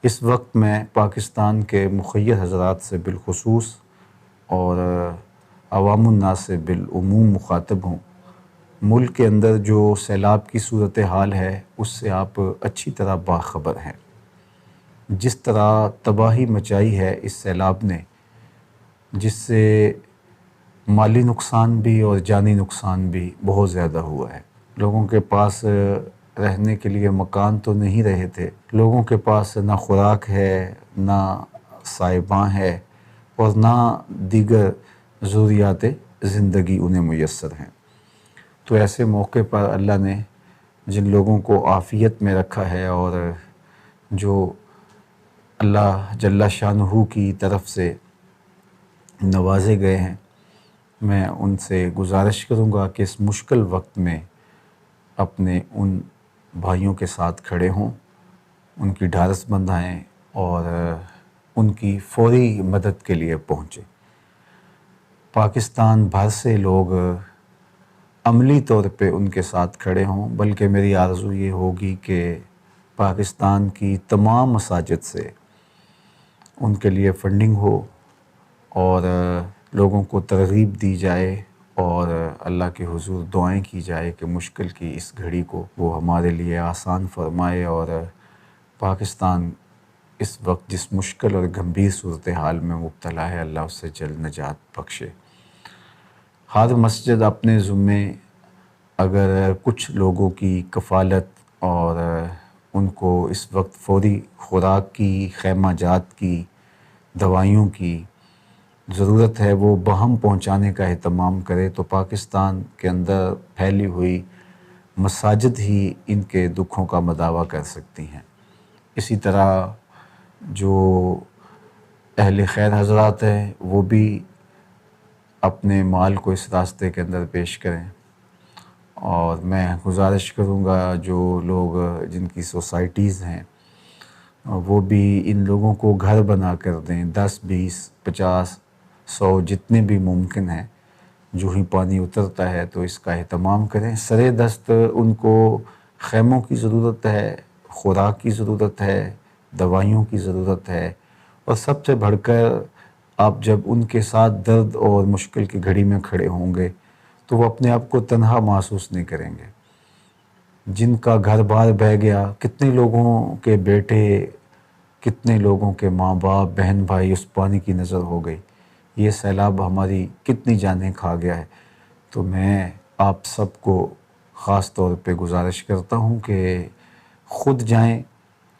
اس وقت میں پاکستان کے مخیر حضرات سے بالخصوص اور عوام الناس سے بالعموم مخاطب ہوں۔ ملک کے اندر جو سیلاب کی صورتحال ہے اس سے آپ اچھی طرح باخبر ہیں۔ جس طرح تباہی مچائی ہے اس سیلاب نے، جس سے مالی نقصان بھی اور جانی نقصان بھی بہت زیادہ ہوا ہے۔ لوگوں کے پاس رہنے کے لیے مکان تو نہیں رہے تھے، لوگوں کے پاس نہ خوراک ہے، نہ سائباں ہے اور نہ دیگر ضروریات زندگی انہیں میسر ہیں۔ تو ایسے موقع پر اللہ نے جن لوگوں کو عافیت میں رکھا ہے اور جو اللہ جل شانہ کی طرف سے نوازے گئے ہیں، میں ان سے گزارش کروں گا کہ اس مشکل وقت میں اپنے ان بھائیوں کے ساتھ کھڑے ہوں، ان کی ڈھارس بندھائیں اور ان کی فوری مدد کے لیے پہنچیں۔ پاکستان بھر سے لوگ عملی طور پہ ان کے ساتھ کھڑے ہوں، بلکہ میری آرزو یہ ہوگی کہ پاکستان کی تمام مساجد سے ان کے لیے فنڈنگ ہو اور لوگوں کو ترغیب دی جائے اور اللہ کے حضور دعائیں کی جائے کہ مشکل کی اس گھڑی کو وہ ہمارے لیے آسان فرمائے اور پاکستان اس وقت جس مشکل اور گمبھیر صورتحال میں مبتلا ہے اللہ اس سے جلد نجات بخشے۔ ہر مسجد اپنے ذمے اگر کچھ لوگوں کی کفالت اور ان کو اس وقت فوری خوراک کی، خیمہ جات کی، دوائیوں کی ضرورت ہے، وہ بہم پہنچانے کا اہتمام کرے تو پاکستان کے اندر پھیلی ہوئی مساجد ہی ان کے دکھوں کا مداوع کر سکتی ہیں۔ اسی طرح جو اہل خیر حضرات ہیں وہ بھی اپنے مال کو اس راستے کے اندر پیش کریں، اور میں گزارش کروں گا جو لوگ جن کی سوسائٹیز ہیں وہ بھی ان لوگوں کو گھر بنا کر دیں، 10، 20، 50، 100 جتنے بھی ممکن ہیں۔ جو ہی پانی اترتا ہے تو اس کا اہتمام کریں۔ سرے دست ان کو خیموں کی ضرورت ہے، خوراک کی ضرورت ہے، دوائیوں کی ضرورت ہے، اور سب سے بڑھ کر آپ جب ان کے ساتھ درد اور مشکل کی گھڑی میں کھڑے ہوں گے تو وہ اپنے آپ کو تنہا محسوس نہیں کریں گے۔ جن کا گھر بار بہہ گیا، کتنے لوگوں کے بیٹے، کتنے لوگوں کے ماں باپ، بہن بھائی اس پانی کی نظر ہو گئی۔ یہ سیلاب ہماری کتنی جانیں کھا گیا ہے۔ تو میں آپ سب کو خاص طور پہ گزارش کرتا ہوں کہ خود جائیں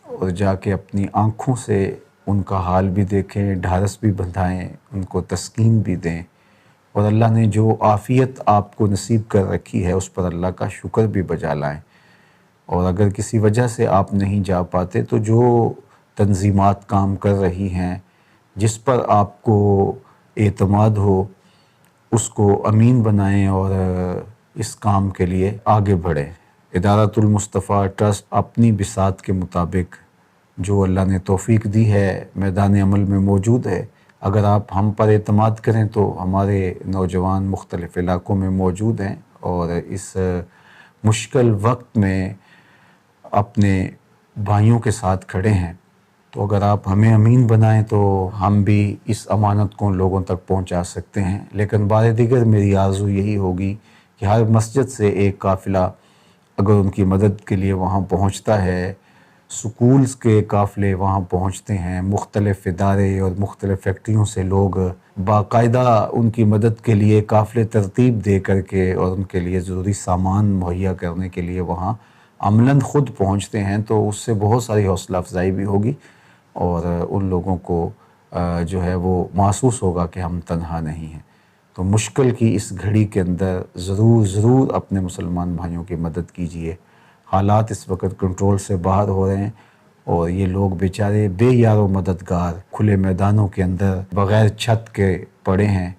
اور جا کے اپنی آنکھوں سے ان کا حال بھی دیکھیں، ڈھارس بھی بندھائیں، ان کو تسکین بھی دیں، اور اللہ نے جو عافیت آپ کو نصیب کر رکھی ہے اس پر اللہ کا شکر بھی بجا لائیں۔ اور اگر کسی وجہ سے آپ نہیں جا پاتے تو جو تنظیمات کام کر رہی ہیں، جس پر آپ کو اعتماد ہو، اس کو امین بنائیں اور اس کام کے لیے آگے بڑھیں۔ ادارۃ المصطفیٰ ٹرسٹ اپنی بساط کے مطابق جو اللہ نے توفیق دی ہے میدان عمل میں موجود ہے۔ اگر آپ ہم پر اعتماد کریں تو ہمارے نوجوان مختلف علاقوں میں موجود ہیں اور اس مشکل وقت میں اپنے بھائیوں کے ساتھ کھڑے ہیں۔ تو اگر آپ ہمیں امین بنائیں تو ہم بھی اس امانت کو لوگوں تک پہنچا سکتے ہیں۔ لیکن بار دیگر میری آرزو یہی ہوگی کہ ہر مسجد سے ایک قافلہ اگر ان کی مدد کے لیے وہاں پہنچتا ہے، سکولز کے قافلے وہاں پہنچتے ہیں، مختلف ادارے اور مختلف فیکٹریوں سے لوگ باقاعدہ ان کی مدد کے لیے قافلے ترتیب دے کر کے اور ان کے لیے ضروری سامان مہیا کرنے کے لیے وہاں عملاً خود پہنچتے ہیں، تو اس سے بہت ساری حوصلہ افزائی بھی ہوگی اور ان لوگوں کو جو ہے وہ محسوس ہوگا کہ ہم تنہا نہیں ہیں۔ تو مشکل کی اس گھڑی کے اندر ضرور اپنے مسلمان بھائیوں کی مدد کیجیے۔ حالات اس وقت کنٹرول سے باہر ہو رہے ہیں اور یہ لوگ بیچارے بے یار و مددگار کھلے میدانوں کے اندر بغیر چھت کے پڑے ہیں،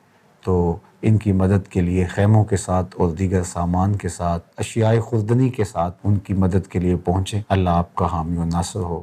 تو ان کی مدد کے لیے خیموں کے ساتھ اور دیگر سامان کے ساتھ، اشیاء خوردنی کے ساتھ ان کی مدد کے لیے پہنچیں۔ اللہ آپ کا حامی و ناصر ہو۔